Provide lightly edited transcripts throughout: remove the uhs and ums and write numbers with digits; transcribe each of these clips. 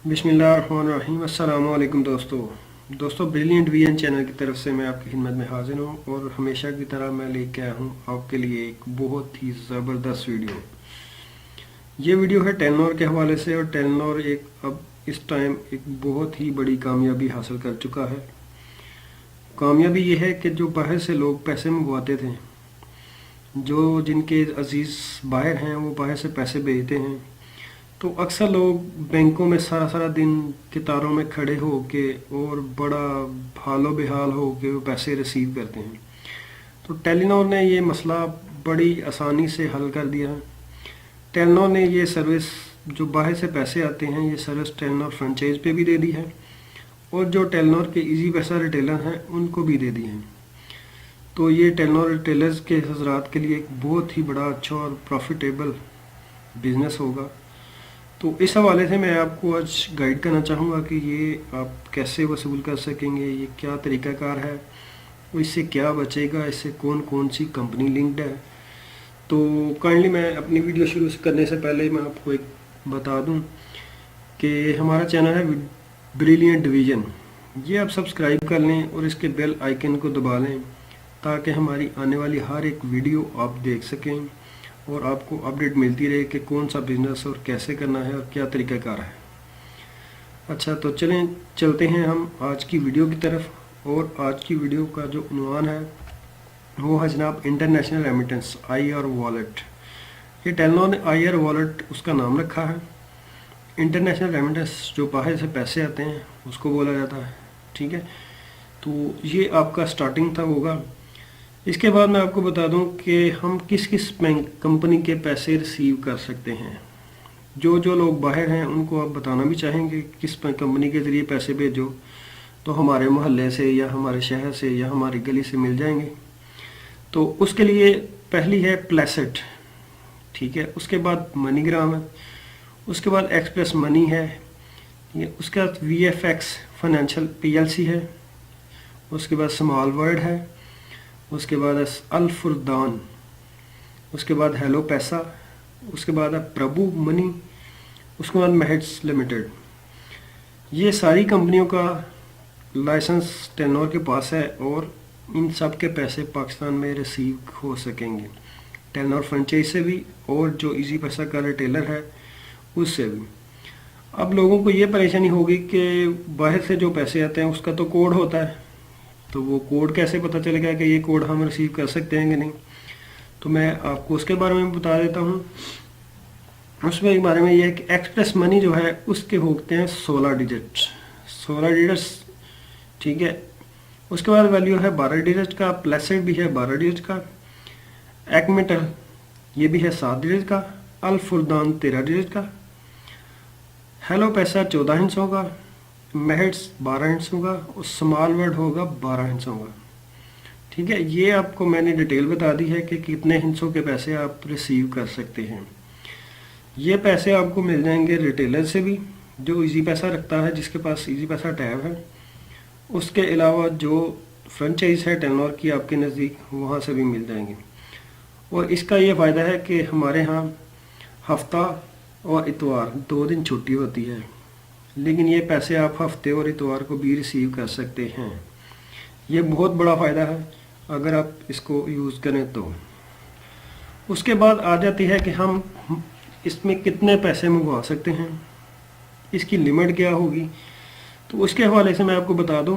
बिस्मिल्लाहिर्रहमानिर्रहीम। अस्सलामु अलैकुम दोस्तों ब्रिलियंट वीएन चैनल की तरफ से मैं आपकी खिदमत में हाजिर हूँ और हमेशा की तरह मैं लेके आया हूँ आपके लिए एक बहुत ही ज़बरदस्त वीडियो। ये वीडियो है टेलनॉर के हवाले से और टेलनॉर अब इस टाइम एक बहुत ही बड़ी कामयाबी हासिल कर चुका है। कामयाबी ये है कि जो बाहर से लोग पैसे मंगवाते थे, जो जिनके अजीज़ बाहर हैं वो बाहर से पैसे भेजते हैं, तो अक्सर लोग बैंकों में सारा सारा दिन कतारों में खड़े हो के और बड़ा हालो बेहाल हो के वो पैसे रिसीव करते हैं। तो टेलीनॉर ने ये मसला बड़ी आसानी से हल कर दिया है। टेलीनॉर ने ये सर्विस, जो बाहर से पैसे आते हैं, ये सर्विस टेलीनॉर फ्रेंचाइज पे भी दे दी है और जो टेलीनॉर के इजी पैसा रिटेलर हैं उनको भी दे दी है। तो ये टेलीनॉर रिटेलर्स के हजरात के लिए एक बहुत ही बड़ा अच्छा और प्रॉफिटेबल बिजनेस होगा। तो इस हवाले से मैं आपको आज गाइड करना चाहूँगा कि ये आप कैसे वसूल कर सकेंगे, ये क्या तरीक़ाकार है, इससे क्या बचेगा, इससे कौन कौन सी कंपनी लिंक्ड है। तो काइंडली मैं अपनी वीडियो शुरू करने से पहले मैं आपको एक बता दूं कि हमारा चैनल है ब्रिलियंट विजन। ये आप सब्सक्राइब कर लें और इसके बेल आइकन को दबा लें ताकि हमारी आने वाली हर एक वीडियो आप देख सकें और आपको अपडेट मिलती रहे कि कौन सा बिज़नेस और कैसे करना है और क्या तरीक़ाकार है। अच्छा, तो चलते हैं हम आज की वीडियो की तरफ। और आज की वीडियो का जो उन्वान है वो है जनाब इंटरनेशनल रेमिटेंस IR वॉलेट। ये टेलनॉर ने IR वॉलेट उसका नाम रखा है। इंटरनेशनल रेमिटेंस जो बाहर से पैसे आते हैं उसको बोला जाता है, ठीक है। तो ये आपका स्टार्टिंग था होगा। इसके बाद मैं आपको बता दूं कि हम किस किस बैंक कंपनी के पैसे रिसीव कर सकते हैं। जो लोग बाहर हैं उनको आप बताना भी चाहेंगे किस कंपनी के ज़रिए पैसे भेजो, तो हमारे मोहल्ले से या हमारे शहर से या हमारी गली से मिल जाएंगे। तो उसके लिए पहली है प्लेसेट, ठीक है। उसके बाद मनीग्राम है, उसके बाद एक्सप्रेस मनी है, उसके बाद VFX फाइनेंशियल PLC है, उसके बाद स्मॉल वर्ल्ड है, उसके बाद अल फुरदान, उसके बाद हेलो पैसा, उसके बाद है प्रभु मनी, उसके बाद महड्स लिमिटेड। ये सारी कंपनियों का लाइसेंस टेलनॉर के पास है और इन सब के पैसे पाकिस्तान में रिसीव हो सकेंगे, टेलनॉर फ्रेंचाइज से भी और जो इजी पैसा का रिटेलर है उससे भी। अब लोगों को ये परेशानी होगी कि बाहर से जो पैसे आते हैं उसका तो कोड होता है, तो वो कोड कैसे पता चलेगा कि ये कोड हम रिसीव कर सकते हैं कि नहीं। तो मैं आपको उसके बारे में बता देता हूँ। उसमें बारे में ये है कि एक्सप्रेस मनी जो है उसके होते हैं 16 डिजिट्स, ठीक है। उसके बाद वैल्यू है 12 डिजिट का, प्लेसेट भी है 12 डिजिट का, एक्मेटल ये भी है 7 डिजिट का, अल फुरदान 13 डिजिट का, हेलो पैसा 14 हिस्सों का, महड्स 12 हिस्सों का और स्मॉल वर्ल्ड होगा 12 हिस्सों का, ठीक है। ये आपको मैंने डिटेल बता दी है कि कितने हिस्सों के पैसे आप रिसीव कर सकते हैं। ये पैसे आपको मिल जाएंगे रिटेलर से भी, जो इजी पैसा रखता है, जिसके पास इजी पैसा टैब है। उसके अलावा जो फ्रेंचाइज है टेलनॉर की आपके नज़दीक, वहाँ से भी मिल जाएंगे। और इसका ये फ़ायदा है कि हमारे यहाँ हफ्ता और इतवार 2 दिन छुट्टी होती है, लेकिन ये पैसे आप हफ्ते और इतवार को भी रिसीव कर सकते हैं। ये बहुत बड़ा फ़ायदा है अगर आप इसको यूज़ करें तो। उसके बाद आ जाती है कि हम इसमें कितने पैसे मंगवा सकते हैं, इसकी लिमिट क्या होगी। तो उसके हवाले से मैं आपको बता दूं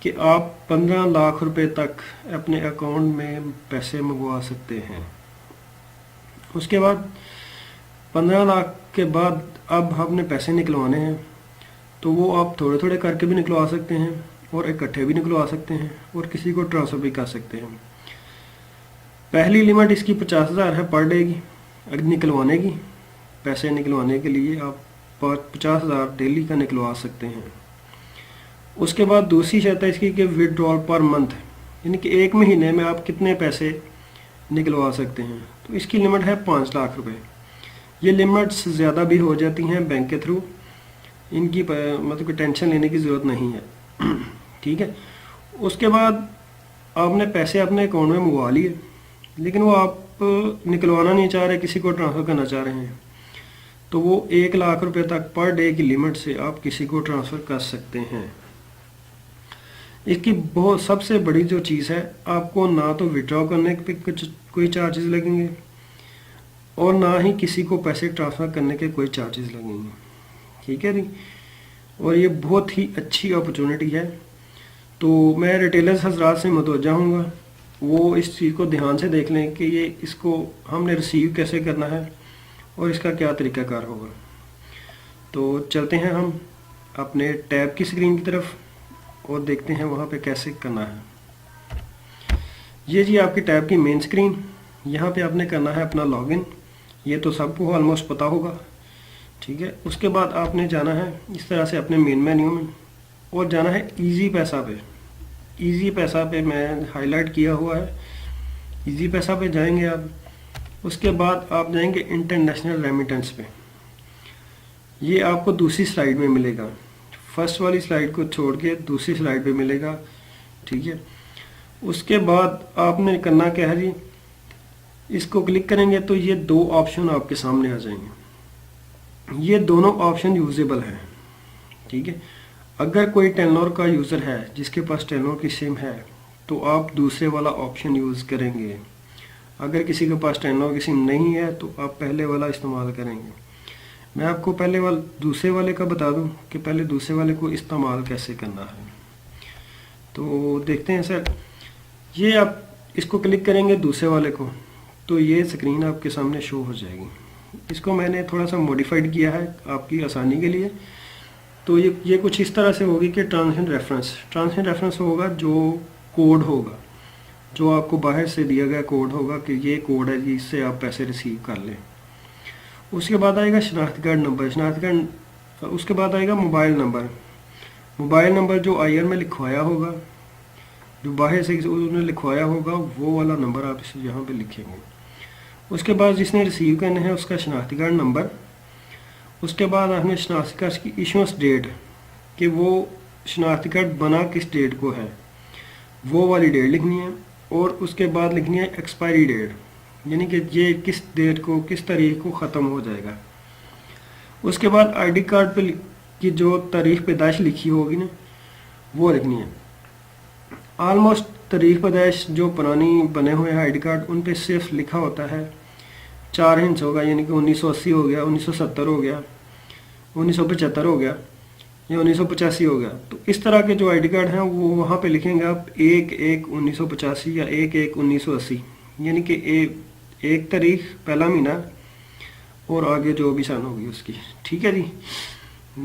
कि आप 15 लाख रुपए तक अपने अकाउंट में पैसे मंगवा सकते हैं। उसके बाद 15 लाख के बाद अब आपने पैसे निकलवाने हैं, तो वो आप थोड़े थोड़े करके भी निकलवा सकते हैं और इकट्ठे भी निकलवा सकते हैं और किसी को ट्रांसफ़र भी कर सकते हैं। पहली लिमिट इसकी 50,000 है पर डे की निकलवाने की। पैसे निकलवाने के लिए आप 50,000 डेली का निकलवा सकते हैं। उसके बाद दूसरी शर्त है इसकी कि विड्रॉल पर मंथ, यानी कि एक महीने में आप कितने पैसे निकलवा सकते हैं। तो इसकी लिमिट है 5 लाख रुपए। ये लिमिट्स ज़्यादा भी हो जाती हैं बैंक के थ्रू, इनकी मतलब कि टेंशन लेने की ज़रूरत नहीं है, ठीक है। उसके बाद आपने पैसे अपने अकाउंट में मंगवा लिए, लेकिन वो आप निकलवाना नहीं चाह रहे, किसी को ट्रांसफ़र करना चाह रहे हैं, तो वो 1 लाख रुपए तक पर डे की लिमिट से आप किसी को ट्रांसफ़र कर सकते हैं। इसकी बहुत सबसे बड़ी जो चीज़ है, आपको ना तो विड्रॉ करने पे कुछ कोई चार्जेस लगेंगे और ना ही किसी को पैसे ट्रांसफ़र करने के कोई चार्जेस लगेंगे। ठीक है जी। और ये बहुत ही अच्छी अपॉर्चुनिटी है। तो मैं रिटेलर्स हजरात से मुतवज्जा हूँगा, वो इस चीज़ को ध्यान से देख लें कि ये इसको हमने रिसीव कैसे करना है और इसका क्या तरीक़ाकार होगा। तो चलते हैं हम अपने टैब की स्क्रीन की तरफ और देखते हैं वहाँ पे कैसे करना है। ये जी आपकी टैब की मेन स्क्रीन, यहाँ पे आपने करना है अपना लॉगिन। ये तो सबको ऑलमोस्ट पता होगा। ठीक है। उसके बाद आपने जाना है इस तरह से अपने मेन मेन्यू में और जाना है इजी पैसा पे। इजी पैसा पे मैं हाईलाइट किया हुआ है, इजी पैसा पे जाएंगे आप। उसके बाद आप जाएंगे इंटरनेशनल रेमिटेंस पे। ये आपको दूसरी स्लाइड में मिलेगा, फर्स्ट वाली स्लाइड को छोड़ के दूसरी स्लाइड पे मिलेगा। ठीक है। उसके बाद आपने करना क्या है जी, इसको क्लिक करेंगे तो ये 2 ऑप्शन आपके सामने आ जाएंगे। ये दोनों ऑप्शन यूजेबल हैं। ठीक है। अगर कोई टेलनॉर का यूज़र है जिसके पास टेलनॉर की सिम है तो आप दूसरे वाला ऑप्शन यूज़ करेंगे। अगर किसी के पास टेलनॉर की सिम नहीं है तो आप पहले वाला इस्तेमाल करेंगे। मैं आपको पहले दूसरे वाले का बता दूं कि पहले दूसरे वाले को इस्तेमाल कैसे करना है। तो देखते हैं सर, ये आप इसको क्लिक करेंगे दूसरे वाले को तो ये स्क्रीन आपके सामने शो हो जाएगी। इसको मैंने थोड़ा सा मॉडिफाइड किया है आपकी आसानी के लिए। तो ये कुछ इस तरह से होगी कि ट्रांजेक्शन रेफरेंस होगा, जो कोड होगा जो आपको बाहर से दिया गया कोड होगा कि ये कोड है जिससे आप पैसे रिसीव कर लें। उसके बाद आएगा शनाख्ती कार्ड नंबर, उसके बाद आएगा मोबाइल नंबर जो आईआर में लिखवाया होगा, जो बाहर से उन्होंने लिखवाया होगा वो वाला नंबर आप इसे यहाँ पे लिखेंगे। उसके बाद जिसने रिसीव करने हैं उसका शनाख्ती कार्ड नंबर। उसके बाद आपने शनाख्ती कार्ड की इशूएंस डेट कि वो शनाख्ती कार्ड बना किस डेट को है वो वाली डेट लिखनी है। और उसके बाद लिखनी है एक्सपायरी डेट, यानी कि ये किस डेट को किस तारीख को ख़त्म हो जाएगा। उसके बाद आईडी कार्ड पे की जो तारीख पैदाइश लिखी होगी ना वो लिखनी है। ऑलमोस्ट तारीख पैदाइश जो पुरानी बने हुए हैं आईडी कार्ड उन पे सिर्फ लिखा होता है 4 हिंस होगा, यानी कि 1980 हो गया, 1970 हो गया, 1975 हो गया या 1985 हो गया। तो इस तरह के जो आईडी कार्ड हैं वो वहाँ पे लिखेंगे आप 1/1/1985 या 1/1/1980, यानी कि एक तारीख पहला महीना और आगे जो भी सन होगी उसकी। ठीक है जी,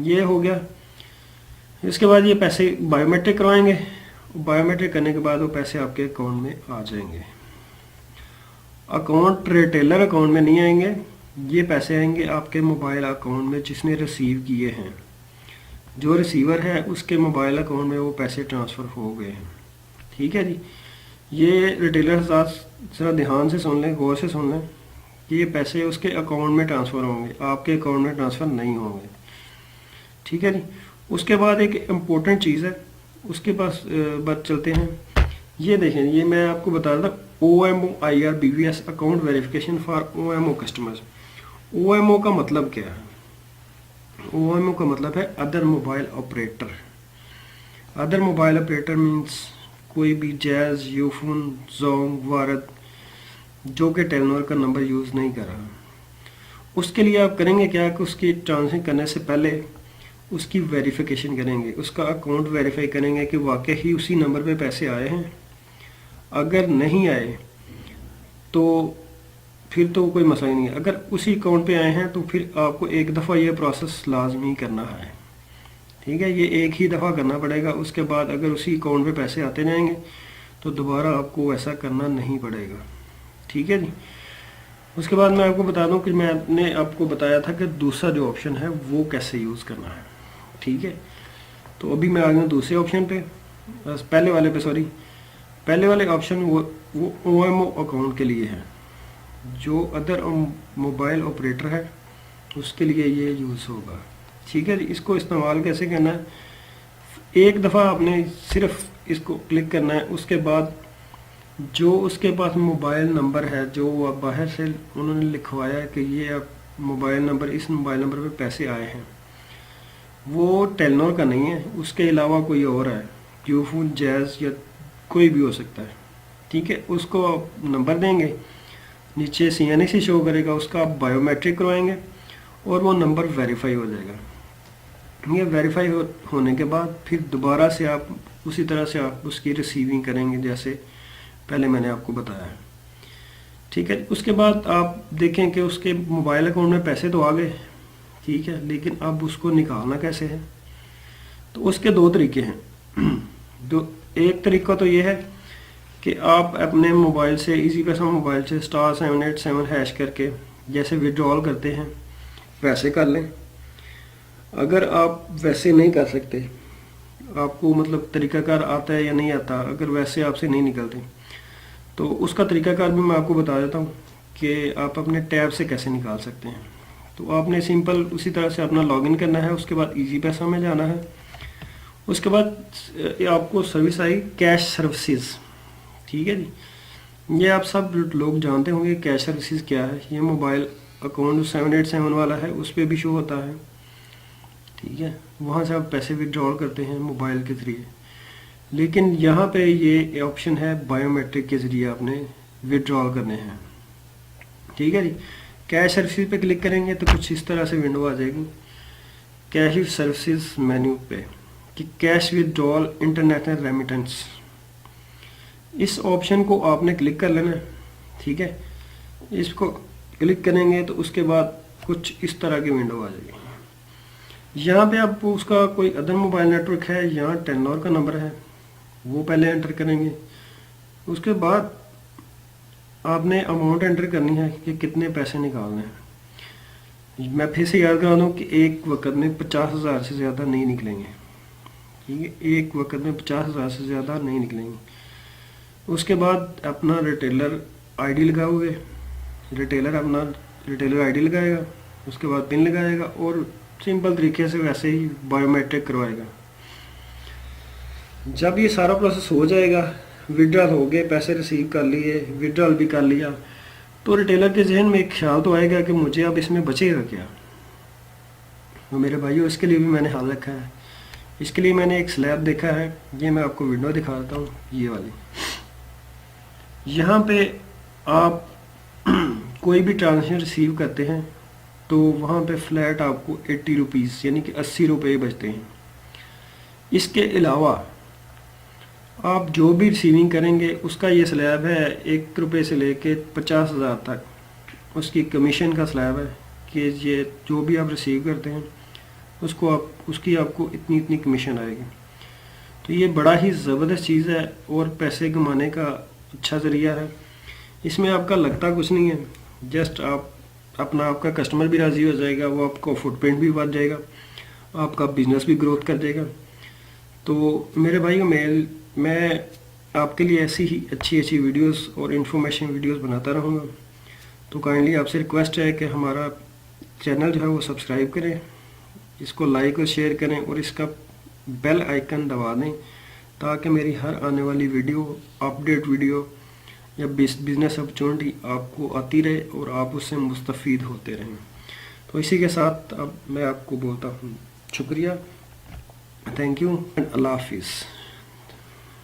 ये हो गया। इसके बाद ये पैसे बायोमेट्रिक करवाएंगे। बायोमेट्रिक करने के बाद वो पैसे आपके अकाउंट में आ जाएंगे। अकाउंट रिटेलर अकाउंट में नहीं आएंगे, ये पैसे आएंगे आपके मोबाइल अकाउंट में जिसने रिसीव किए हैं। जो रिसीवर है उसके मोबाइल अकाउंट में वो पैसे ट्रांसफ़र हो गए हैं। ठीक है जी। ये रिटेलर ज़रा ध्यान से सुन लें, गौर से सुन लें कि ये पैसे उसके अकाउंट में ट्रांसफ़र होंगे, आपके अकाउंट में ट्रांसफ़र नहीं होंगे। ठीक है जी। उसके बाद एक इम्पोर्टेंट चीज़ है, उसके पास बात चलते हैं। ये देखें, ये मैं आपको बता रहा था OMO IR BVS account verification for OMO customers. OMO का मतलब क्या है? OMO का मतलब है other mobile operator. Other mobile operator means कोई भी जैज़, यूफोन, जोंग, वारद जो कि टेलनॉर का नंबर यूज़ नहीं कर रहा। उसके लिए आप करेंगे क्या कि उसकी ट्रांजेक्शन करने से पहले उसकी वेरिफिकेशन करेंगे, उसका अकाउंट वेरीफाई करेंगे कि वाकई ही उसी नंबर पे पैसे आए हैं। अगर नहीं आए तो फिर तो कोई मसला ही नहीं है। अगर उसी अकाउंट पे आए हैं तो फिर आपको एक दफ़ा ये प्रोसेस लाजमी करना है। ठीक है, ये एक ही दफ़ा करना पड़ेगा। उसके बाद अगर उसी अकाउंट पे पैसे आते जाएंगे तो दोबारा आपको ऐसा करना नहीं पड़ेगा। ठीक है जी। उसके बाद मैं आपको बता दूं कि मैंने आपको बताया था कि दूसरा जो ऑप्शन है वो कैसे यूज़ करना है। ठीक है, तो अभी मैं आ गया दूसरे ऑप्शन पे, पहले वाले पे सॉरी। पहले वाले ऑप्शन वो OMO अकाउंट के लिए है, जो अदर मोबाइल ऑपरेटर है उसके लिए ये यूज़ होगा। ठीक है जी। इसको इस्तेमाल कैसे करना है, एक दफ़ा आपने सिर्फ इसको क्लिक करना है। उसके बाद जो उसके पास मोबाइल नंबर है जो बाहर से उन्होंने लिखवाया है कि ये आप मोबाइल नंबर, इस मोबाइल नंबर पे पैसे आए हैं वो टेलीनॉर का नहीं है, उसके अलावा कोई और है, यूफोन, जैज़ या कोई भी हो सकता है। ठीक है, उसको आप नंबर देंगे, नीचे CNC शो करेगा, उसका आप बायोमेट्रिक करवाएंगे और वो नंबर वेरीफाई हो जाएगा। ये वेरीफाई होने के बाद फिर दोबारा से आप उसी तरह से आप उसकी रिसीविंग करेंगे जैसे पहले मैंने आपको बताया है। ठीक है, उसके बाद आप देखें कि उसके मोबाइल अकाउंट में पैसे तो आ गए, ठीक है, लेकिन अब उसको निकालना कैसे है। तो उसके दो तरीके हैं। एक तरीका तो ये है कि आप अपने मोबाइल से, इजी पैसा मोबाइल से *787# करके जैसे विड्रॉल करते हैं वैसे कर लें। अगर आप वैसे नहीं कर सकते, आपको मतलब तरीकाकार आता है या नहीं आता, अगर वैसे आपसे नहीं निकलते, तो उसका तरीकाकार भी मैं आपको बता देता हूँ कि आप अपने टैब से कैसे निकाल सकते हैं। तो आपने सिंपल उसी तरह से अपना लॉगिन करना है, उसके बाद इजी पैसा में जाना है, उसके बाद आपको सर्विस आई कैश सर्विसेज। ठीक है जी, ये आप सब लोग जानते होंगे कैश सर्विसेज क्या है। ये मोबाइल अकाउंट 787 वाला है उस पर भी शो होता है। ठीक है, वहाँ से आप पैसे विड्रॉल करते हैं मोबाइल के ज़रिए, लेकिन यहाँ पे ये ऑप्शन है बायोमेट्रिक के ज़रिए आपने विड्रॉल करने हैं। ठीक है जी, कैश सर्विसेज पे क्लिक करेंगे तो कुछ इस तरह से विंडो आ जाएगी कैश सर्विसेज मेन्यू पे कि कैश विड्रॉल इंटरनेशनल रेमिटेंस। इस ऑप्शन को आपने क्लिक कर लेना है। ठीक है, इसको क्लिक करेंगे तो उसके बाद कुछ इस तरह की विंडो आ जाएगी। यहाँ पे आपको उसका कोई अदर मोबाइल नेटवर्क है, यहाँ टेलीनॉर का नंबर है, वो पहले एंटर करेंगे। उसके बाद आपने अमाउंट एंटर करनी है कि कितने पैसे निकालने हैं। मैं फिर से याद करा दूँ कि एक वक्त में 50,000 से ज़्यादा नहीं निकलेंगे। ठीक है, एक वक्त में 50,000 से ज़्यादा नहीं निकलेंगे। उसके बाद अपना रिटेलर आईडी लगाओगे, रिटेलर अपना रिटेलर आईडी लगाएगा, उसके बाद पिन लगाएगा और सिंपल तरीके से वैसे ही बायोमेट्रिक करवाएगा। जब ये सारा प्रोसेस हो जाएगा, विड्रॉल हो गए, पैसे रिसीव कर लिए, विड्रॉल भी कर लिया, तो रिटेलर के जहन में एक ख्याल तो आएगा कि मुझे अब इसमें बचेगा क्या। तो मेरे भाइयों, इसके लिए भी मैंने हाल रखा है। इसके लिए मैंने एक स्लैब देखा है, ये मैं आपको विंडो दिखा देता हूँ, ये वाली। यहाँ पे आप कोई भी ट्रांजेक्शन रिसीव करते हैं तो वहाँ पे फ्लैट आपको 80 रुपीज़ यानी कि 80 रुपये बचते हैं। इसके अलावा आप जो भी रिसीविंग करेंगे उसका ये स्लैब है 1 रुपये से लेके 50,000 तक, उसकी कमीशन का स्लैब है कि ये जो भी आप रिसीव करते हैं उसकी आपको इतनी इतनी कमीशन आएगी। तो ये बड़ा ही ज़बरदस्त चीज़ है और पैसे कमाने का अच्छा ज़रिया है। इसमें आपका लगता कुछ नहीं है, जस्ट आपका कस्टमर भी राज़ी हो जाएगा, वो आपका फुटप्रिंट भी बढ़ जाएगा, आपका बिजनेस भी ग्रोथ कर देगा। तो मेरे भाइयों, मैं आपके लिए ऐसी ही अच्छी वीडियोस और इन्फॉर्मेशन वीडियोस बनाता रहूँगा। तो काइंडली आपसे रिक्वेस्ट है कि हमारा चैनल जो है वो सब्सक्राइब करें, इसको लाइक और शेयर करें और इसका बेल आइकन दबा दें ताकि मेरी हर आने वाली वीडियो, अपडेट वीडियो या बिजनेस अपॉर्चुनिटी आपको आती रहे और आप उससे मुस्तफ़ीद होते रहें। तो इसी के साथ अब मैं आपको बोलता हूँ शुक्रिया, थैंक यू एंड अल्लाह हाफिज़।